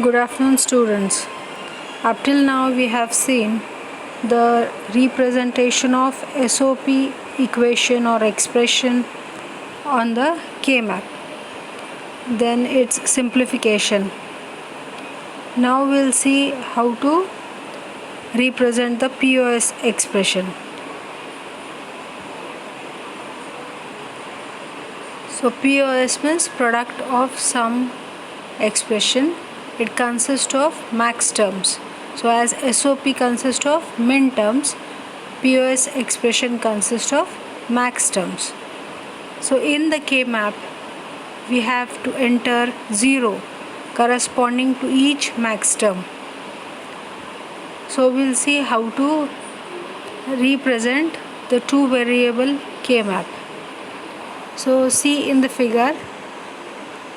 Good afternoon, students. Up till now, we have seen the representation of SOP equation or expression on the K-map. Then its simplification. Now we'll see how to represent the POS expression. So POS means product of sum expression. It consists of max terms. So as SOP consists of min terms, POS expression consists of max terms. So in the K-map, we have to enter 0 corresponding to each max term. So we'll see how to represent the two variable K-map. So see in the figure,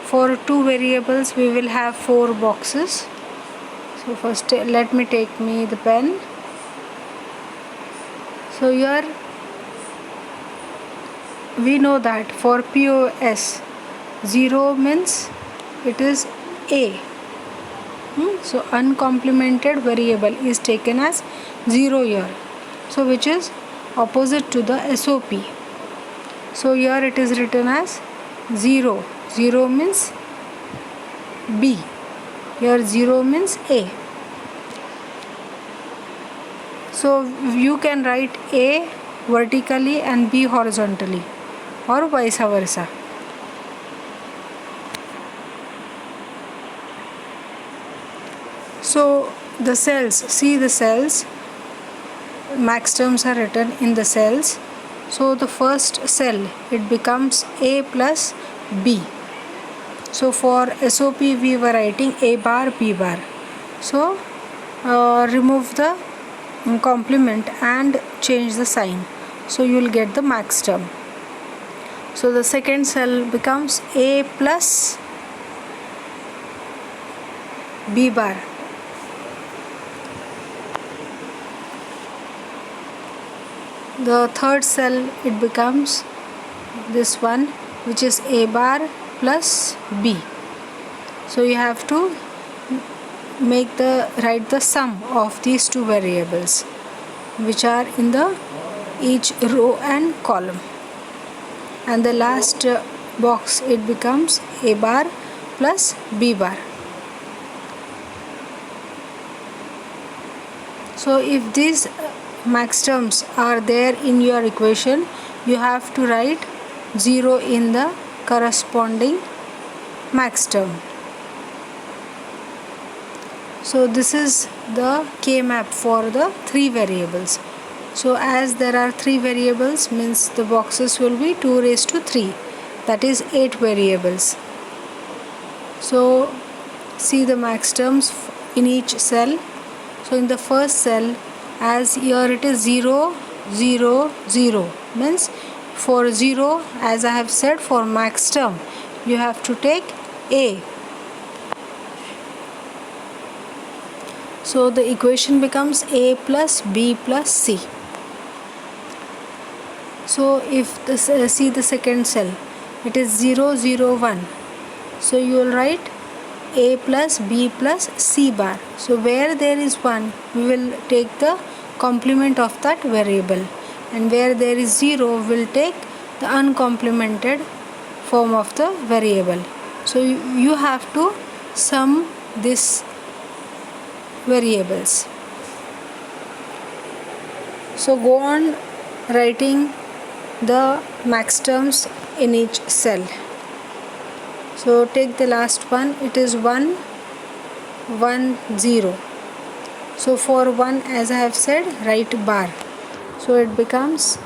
for two variables we will have 4 boxes. So first let me take the pen. So here we know that for POS 0 means it is A. So uncomplimented variable is taken as 0 here. So which is opposite to the SOP. So here it is written as 0. 0 means B. Here 0 means A. So you can write A vertically and B horizontally, or vice versa. So the cells, see the cells, max terms are written in the cells. So the first cell, it becomes A plus B. So for SOP we were writing A bar, B bar. So remove the complement and change the sign. So you will get the max term. So the second cell becomes A plus B bar. The third cell, it becomes this one, which is A bar plus B. So you have to write the sum of these two variables which are in the each row and column. And the last box, it becomes A bar plus B bar. So if these max terms are there in your equation, you have to write 0 in the corresponding max term. So this is the K-map for the 3 variables. So as there are 3 variables, means the boxes will be 2 raised to 3, that is 8 variables. So see the max terms in each cell. So in the first cell, as here it is 0, 0, 0, means for 0, as I have said, for max term you have to take A. So the equation becomes A plus B plus C. So if see the second cell, it is 0, 0, 1. So you will write A plus B plus C bar. So where there is 1, we will take the complement of that variable, and where there is 0, we will take the uncomplemented form of the variable. So you have to sum these variables. So go on writing the max terms in each cell. So take the last one, it is 1, 1, 0. So for 1, as I have said, write bar. So it becomes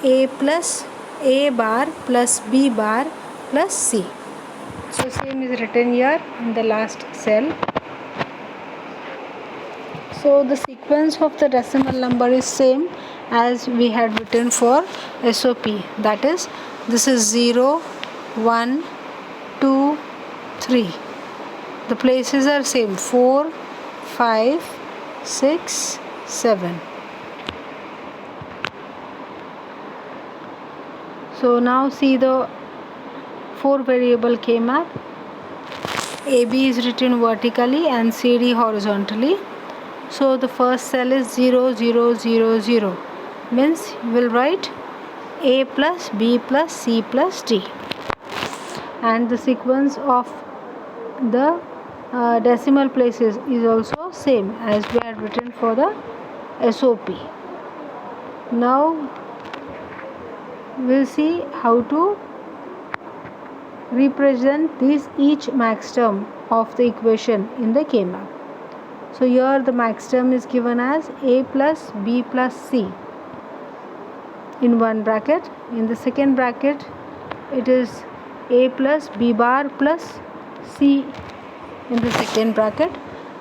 A plus A bar plus B bar plus C. So same is written here in the last cell. So the sequence of the decimal number is same as we had written for SOP. That is, this is 0, 1, 2, 3. The places are same, 4, 5, 6, 7. So now see the 4 variable K-map. AB is written vertically and CD horizontally. So the first cell is 0, 0, 0, 0. Means we'll write A plus B plus C plus D. And the sequence of the decimal places is also same as we had written for the SOP. Now we'll see how to represent this each max term of the equation in the K-map. So here the max term is given as A plus B plus C in one bracket. In the second bracket it is A plus B bar plus C in the second bracket,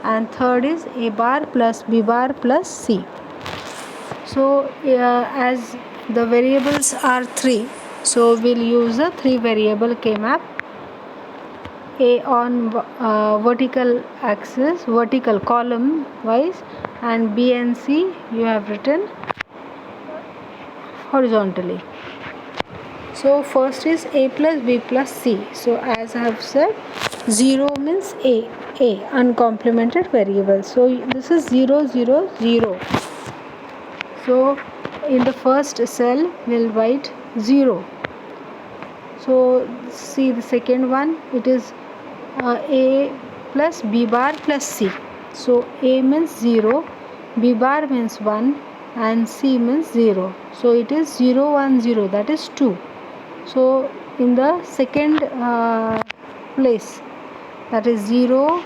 and third is A bar plus B bar plus C. So as the variables are 3, so we'll use a 3 variable K-map. A on vertical axis, vertical column wise, and B and C you have written horizontally. So first is A plus B plus C. So as I have said, 0 means A uncomplemented variable. So this is 0, 0, 0. So in the first cell we'll write 0. So see the second one, it is A plus B bar plus C. So A means 0, B bar means 1, and C means 0. So it is 0, 1, 0, that is 2. So in the second place, that is 0,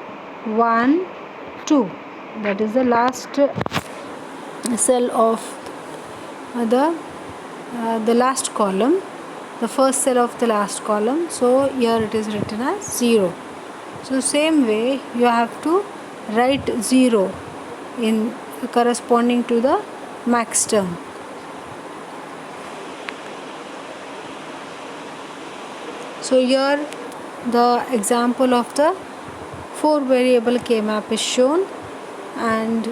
1, 2, that is the last cell of the last column, the first cell of the last column. So here it is written as 0. So same way you have to write 0 in corresponding to the max term. So here the example of the 4 variable K-map is shown, and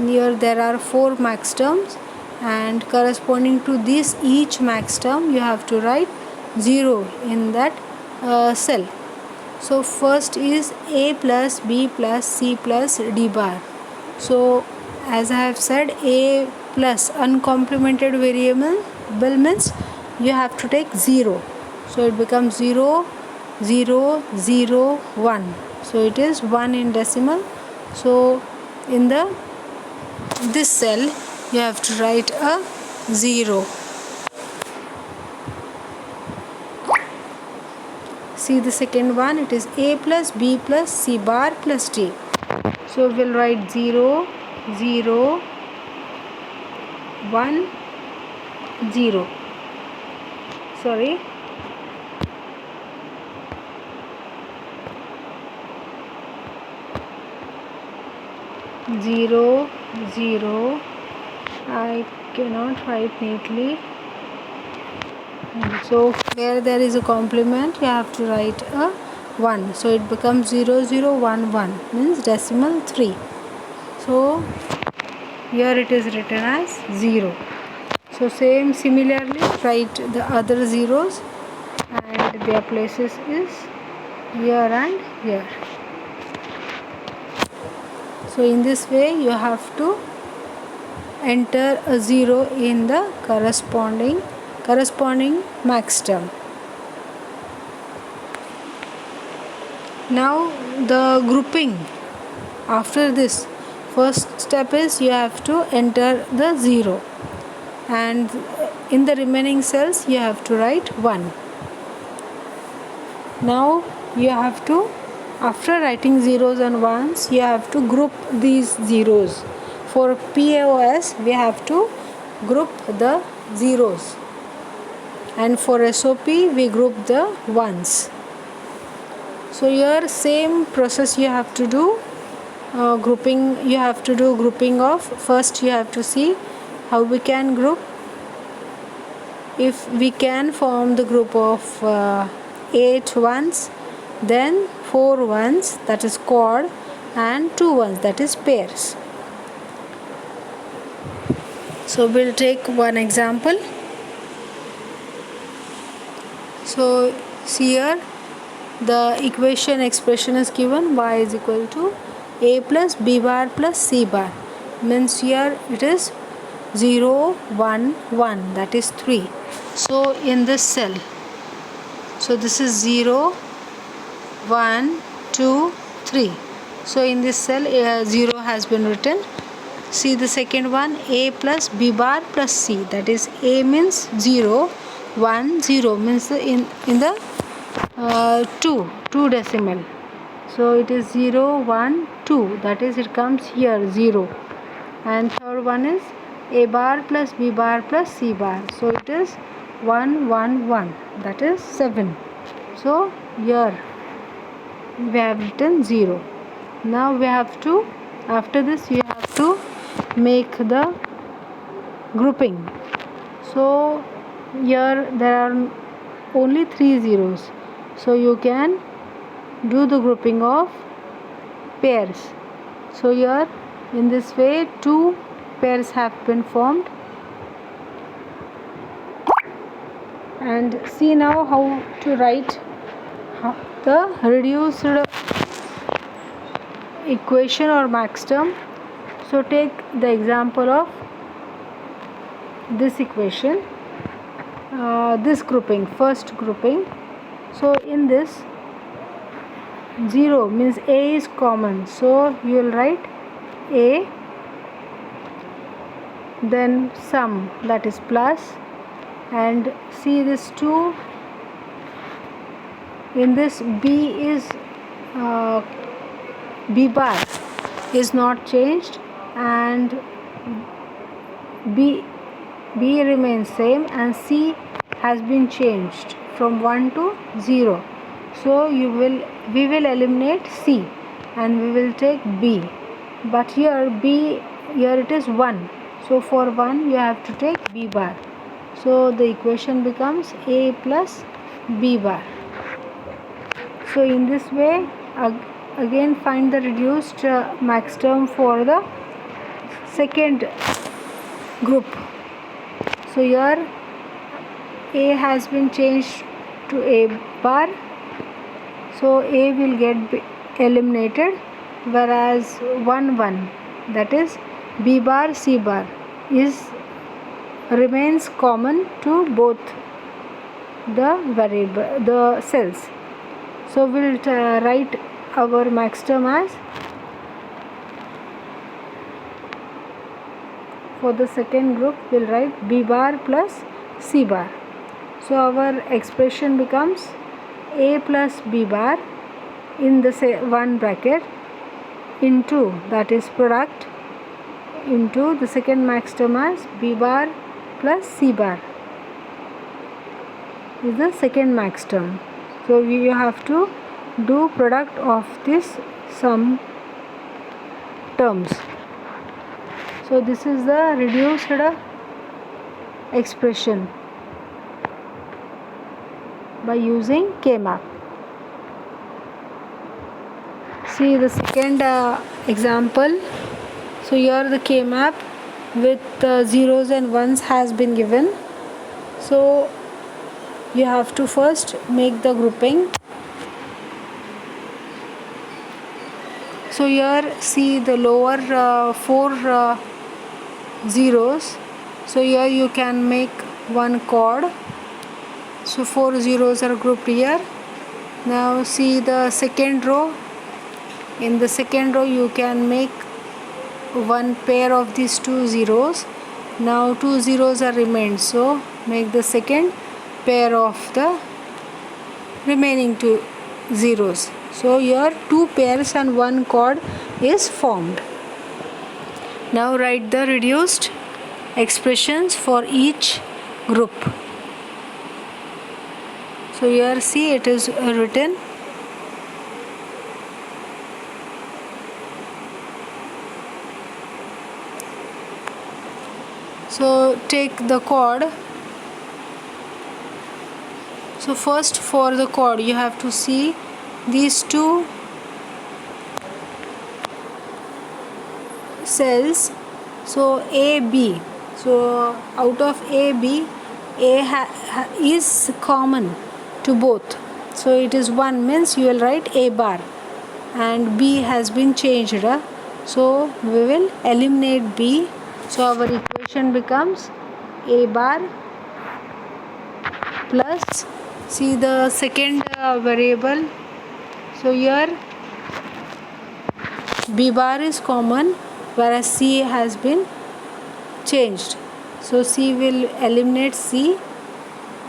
here there are 4 max terms, and corresponding to this each max term you have to write 0 in that cell. So first is A plus B plus C plus D bar. So as I have said, A plus uncomplemented variable means you have to take 0. So it becomes 0, 0, 0, 1. So it is 1 in decimal. So in this cell you have to write a 0. See the second one, it is A plus B plus C bar plus D. So we'll write 0, 0, 1, 0. Sorry. 0, 0, I cannot write neatly. So where there is a complement you have to write a 1. So it becomes 0, 0, 1, 1 means decimal 3. So here it is written as 0. So similarly write the other zeros, and their places is here and here. So in this way you have to enter a 0 in the corresponding max term. Now the grouping. After this, first step is you have to enter the 0, and in the remaining cells you have to write 1. Now you have to, after writing zeros and ones, you have to group these zeros. For PAOS we have to group the zeros, and for SOP we group the ones. So here same process you have to do. Grouping, you have to do grouping of, first you have to see how we can group. If we can form the group of 8 ones, then 4 ones, that is quad, and 2 ones, that is pairs. So we'll take one example. So see here, the equation expression is given y is equal to a plus b bar plus c bar, means here it is 0 1 1, that is 3. So in this cell, so this is 0 1 2 3. So in this cell 0 has been written. See the second one, a plus b bar plus c, that is a means 0 1 0 means in the 2 decimal. So it is 0 1 2, that is it comes here 0. And third one is a bar plus b bar plus c bar, so it is 1 1 1, that is 7. So here we have written 0. Now we have to, after this you have to make the grouping. So here there are only 3 zeros, so you can do the grouping of pairs. So here in this way 2 pairs have been formed. And see now how to write the reduced equation or max term. So take the example of this equation, this grouping, first grouping. So in this 0 means a is common, so you will write a, then sum, that is plus, and see this 2, in this b is b bar is not changed, and b remains same, and c has been changed from 1 to 0. So we will eliminate c and we will take b, but here it is 1, so for 1 you have to take b bar. So the equation becomes a plus b bar. So in this way again find the reduced max term for the second group. So here a has been changed to a bar, so a will get eliminated, whereas 1 1, that is b bar c bar remains common to both the cells. So we'll write our max term as, for the second group we'll write b bar plus c bar. So our expression becomes a plus b bar in the one bracket into, that is product, into the second max term as b bar plus c bar is the second max term. So you have to do product of this sum terms. So this is the reduced expression by using K-map. See the second example. So here the K-map with zeros and ones has been given. So you have to first make the grouping. So here see the lower 4 zeros. So here you can make one chord. So 4 zeros are grouped here. Now see the second row. In the second row you can make one pair of these 2 zeros. Now 2 zeros are remained, so make the second pair of the remaining 2 zeros. So here 2 pairs and one chord is formed. Now write the reduced expressions for each group. So here see it is written. So take the chord. So first for the chord you have to see these 2 cells. So A, B. So out of A, B, A is common to both. So it is 1 means you will write a bar, and b has been changed. So we will eliminate b. So our equation becomes a bar plus, see the second variable. So here b bar is common, whereas c has been changed. So c will eliminate c,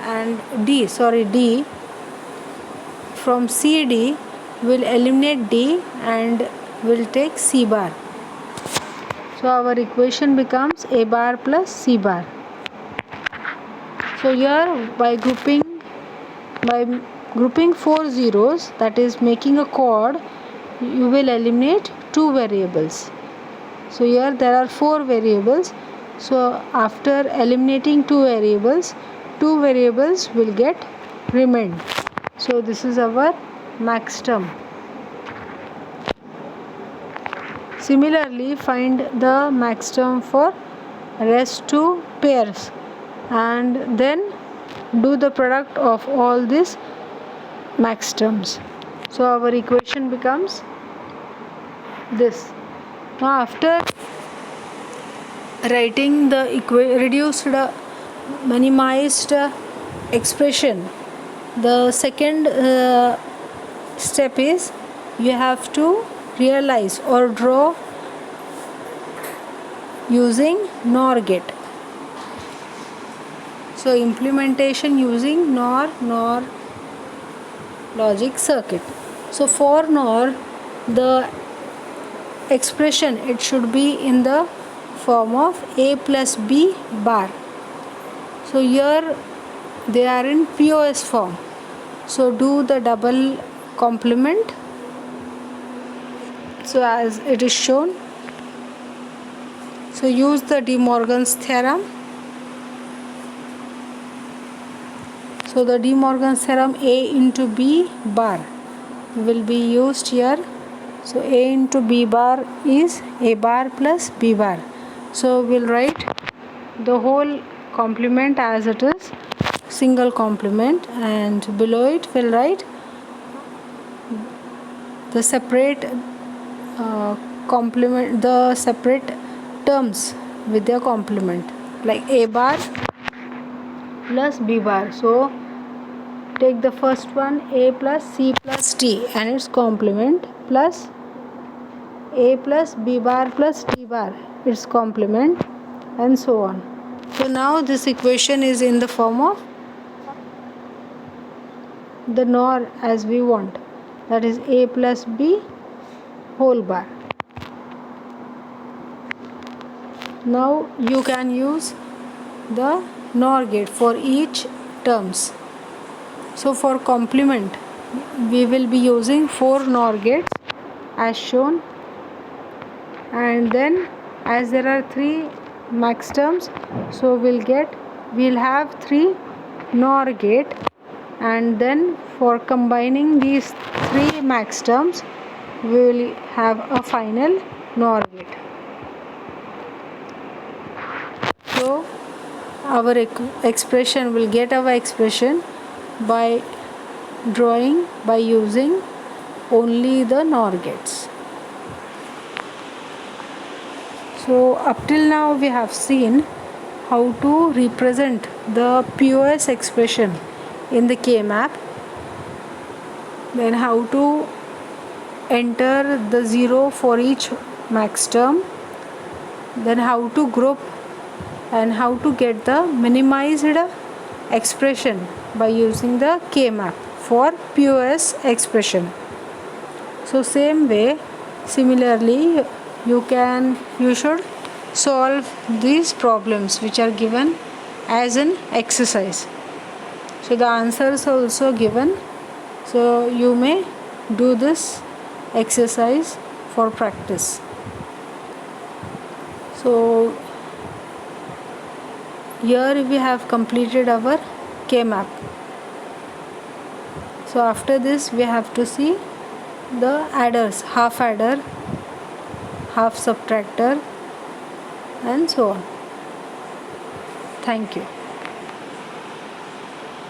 and d from cd will eliminate d and will take c bar. So our equation becomes a bar plus c bar. So here by grouping 4 zeros, that is making a chord, you will eliminate 2 variables. So here there are 4 variables. So after eliminating 2 variables will get remained. So this is our max term. Similarly, find the max term for rest 2 pairs, and then do the product of all these max terms. So our equation becomes this. Now after writing the reduced minimized expression, the second step is you have to realize or draw using NOR gate. So implementation using NOR logic circuit. So for NOR, the expression, it should be in the form of a plus b bar. So here they are in POS form. So do the double complement. So as it is shown. So use the De Morgan's theorem. So the De Morgan's theorem, a into b bar, will be used here. So a into b bar is a bar plus b bar. So we'll write the whole complement as it is, single complement, and below it we'll write the separate complement, the separate terms with their complement, like a bar plus b bar. So take the first one, a plus c plus d and its complement, plus a plus b bar plus d bar, its complement, and so on. So now this equation is in the form of the NOR as we want, that is a plus b whole bar. Now you can use the NOR gate for each terms. So for complement we will be using 4 NOR gates as shown, and then as there are 3 max terms, so we'll have 3 NOR gate, and then for combining these 3 max terms we will have a final NOR gate. So our expression will get our expression by using only the NOR gates. So up till now we have seen how to represent the POS expression in the K-map, then how to enter the 0 for each max term, then how to group, and how to get the minimized expression by using the K-map for POS expression. So same way, similarly you should solve these problems which are given as an exercise. So the answers are also given, so you may do this exercise for practice. So here we have completed our K-map. So after this we have to see the adders, half adder, half subtractor, and so on. Thank you.